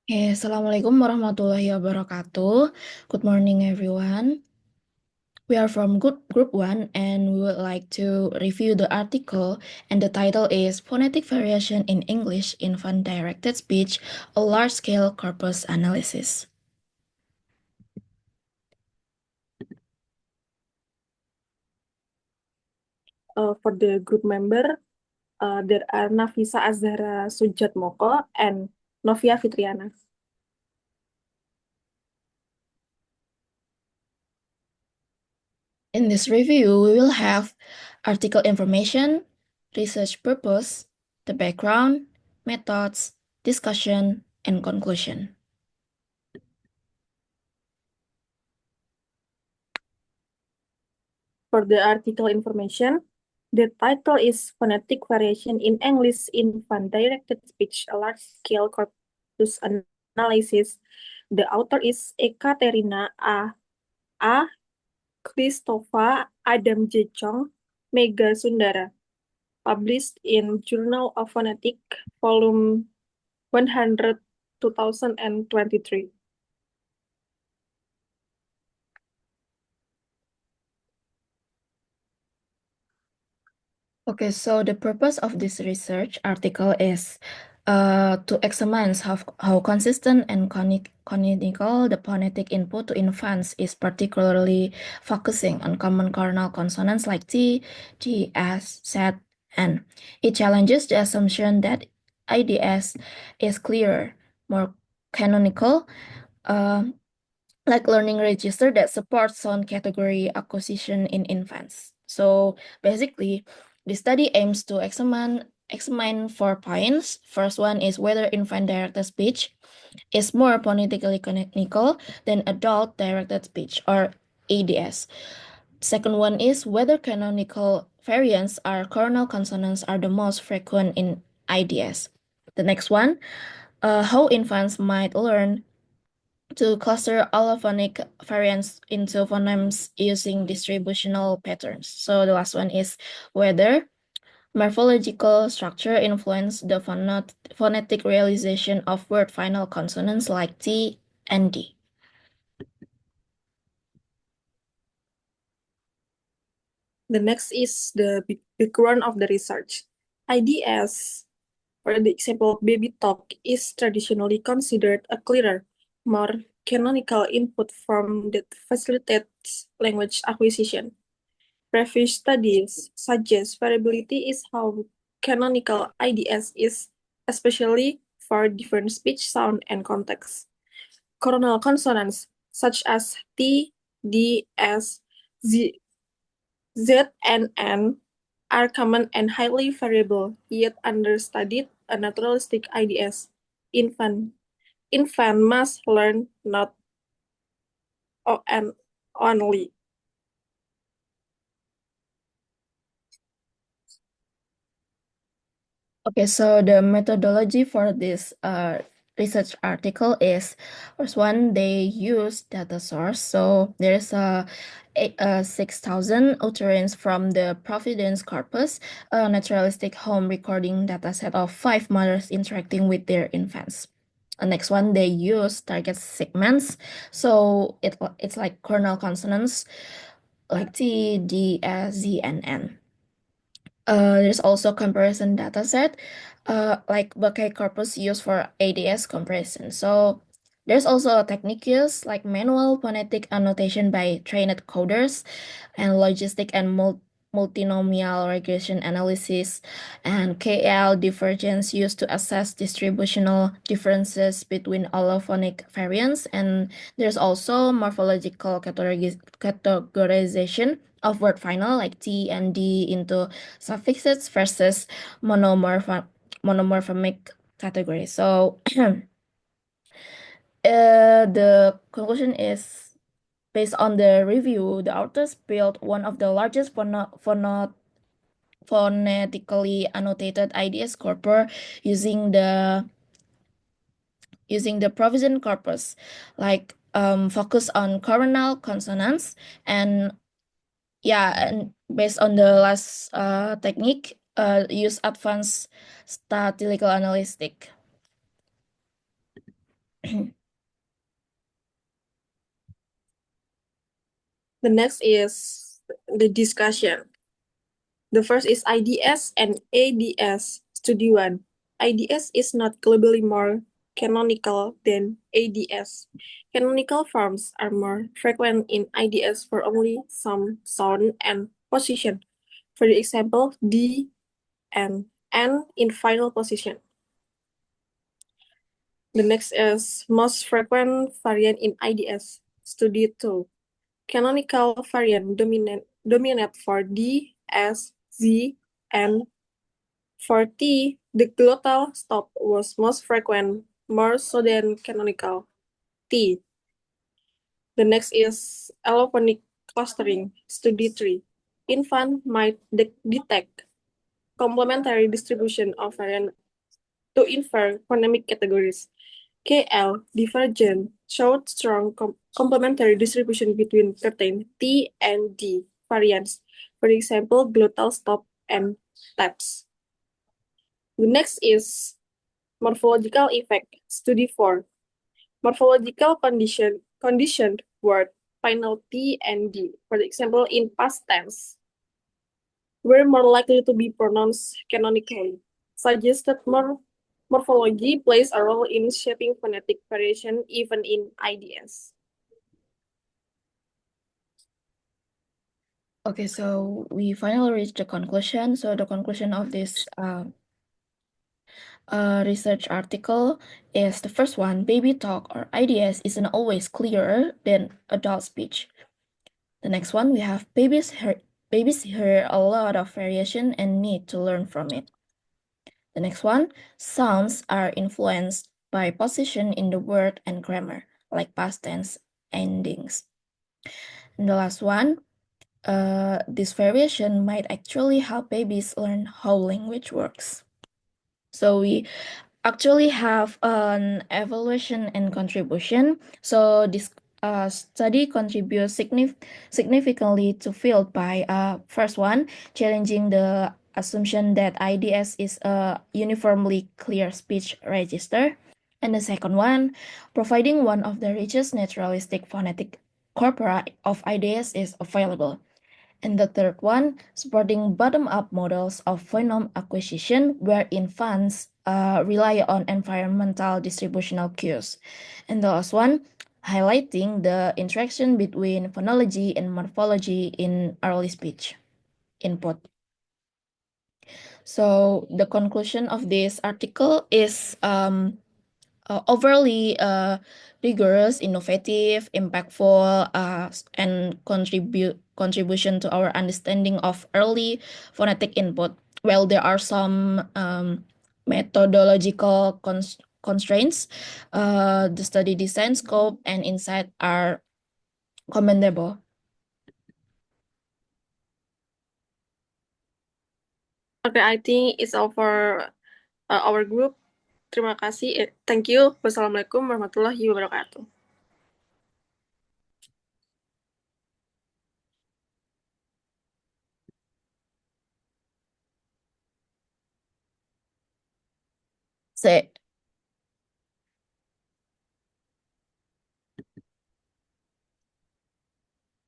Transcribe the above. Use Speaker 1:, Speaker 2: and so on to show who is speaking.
Speaker 1: Assalamualaikum warahmatullahi wabarakatuh. Good morning, everyone. We are from group 1 and we would like to review the article, and the title is Phonetic Variation in English Infant Directed Speech, a Large-Scale Corpus Analysis.
Speaker 2: For the group member, there are Nafisa Azhara Sujatmoko and Novia Fitriana.
Speaker 1: In this review, we will have article information, research purpose, the background, methods, discussion, and conclusion.
Speaker 2: For the article information, the title is Phonetic Variation in English Infant Directed Speech, a Large-Scale Corpus Analysis. The author is Ekaterina A. Christopher Adam J. Chong, Mega Sundara, published in Journal of Phonetic, Volume 100, 2023.
Speaker 1: Okay, so the purpose of this research article is to examine how consistent and canonical the phonetic input to infants is, particularly focusing on common coronal consonants like T, G, S, Z, N. It challenges the assumption that IDS is clearer, more canonical, uh, like learning register that supports sound category acquisition in infants. So basically, the study aims to examine 4 points. First one is whether infant directed speech is more phonetically canonical than adult directed speech, or ADS. Second one is whether canonical variants or coronal consonants are the most frequent in IDS. The next one, how infants might learn to cluster allophonic variants into phonemes using distributional patterns. So the last one is whether morphological structure influence the phonetic realization of word final consonants like T and D.
Speaker 2: The next is the background of the research. IDS, for the example, baby talk, is traditionally considered a clearer, more canonical input form that facilitates language acquisition. Previous studies suggest variability is how canonical IDS is, especially for different speech sound and context. Coronal consonants such as T, D, S, Z, Z and N are common and highly variable, yet understudied a naturalistic IDS. Infant, infant must learn not O and only.
Speaker 1: Okay, so the methodology for this research article is, first one, they use data source. So there's a 6,000 utterance from the Providence corpus, a naturalistic home recording dataset of 5 mothers interacting with their infants. Next one, they use target segments. So it's like kernel consonants like T, D, S, Z, and N. There's also comparison dataset, like Buckeye corpus used for ADS comparison. So there's also techniques like manual phonetic annotation by trained coders, and logistic and multinomial regression analysis, and KL divergence used to assess distributional differences between allophonic variants. And there's also morphological categorization of word final like T and D into suffixes versus monomorphic categories. So the conclusion is, based on the review, the authors built one of the largest phonetically annotated IDS corpora using the provision corpus, like focus on coronal consonants, and yeah, and based on the last technique, use advanced statistical analytic.
Speaker 2: The next is the discussion. The first is IDS and ADS. Study 1. IDS is not globally more canonical than ADS. Canonical forms are more frequent in IDS for only some sound and position. For the example, D and N in final position. The next is most frequent variant in IDS. Study 2. Canonical variant dominate for D, S, Z, and for T, the glottal stop was most frequent, more so than canonical T. The next is allophonic clustering, study 3. Infant might detect complementary distribution of variant to infer phonemic categories. KL divergent showed strong complementary distribution between certain T and D variants, for example, glottal stop and taps. The next is morphological effect, study 4. Morphological conditioned word, final T and D, for example, in past tense, were more likely to be pronounced canonically, suggests that morphology plays a role in shaping phonetic variation even in IDS.
Speaker 1: Okay, so we finally reached the conclusion. So the conclusion of this research article is the first one: baby talk or IDS isn't always clearer than adult speech. The next one, we have babies hear a lot of variation and need to learn from it. The next one, sounds are influenced by position in the word and grammar, like past tense endings. And the last one, this variation might actually help babies learn how language works. So we actually have an evaluation and contribution. So this study contributes significantly to field by first one, challenging the assumption that IDS is a uniformly clear speech register. And the second one, providing one of the richest naturalistic phonetic corpora of IDS is available. And the third one, supporting bottom-up models of phoneme acquisition where infants rely on environmental distributional cues. And the last one, highlighting the interaction between phonology and morphology in early speech input. So the conclusion of this article is overly rigorous, innovative, impactful, and contribution to our understanding of early phonetic input. While there are some methodological constraints, the study design scope and insight are commendable.
Speaker 2: Okay, I think it's all for our group. Terima kasih. Thank you. Wassalamualaikum warahmatullahi wabarakatuh.
Speaker 1: Say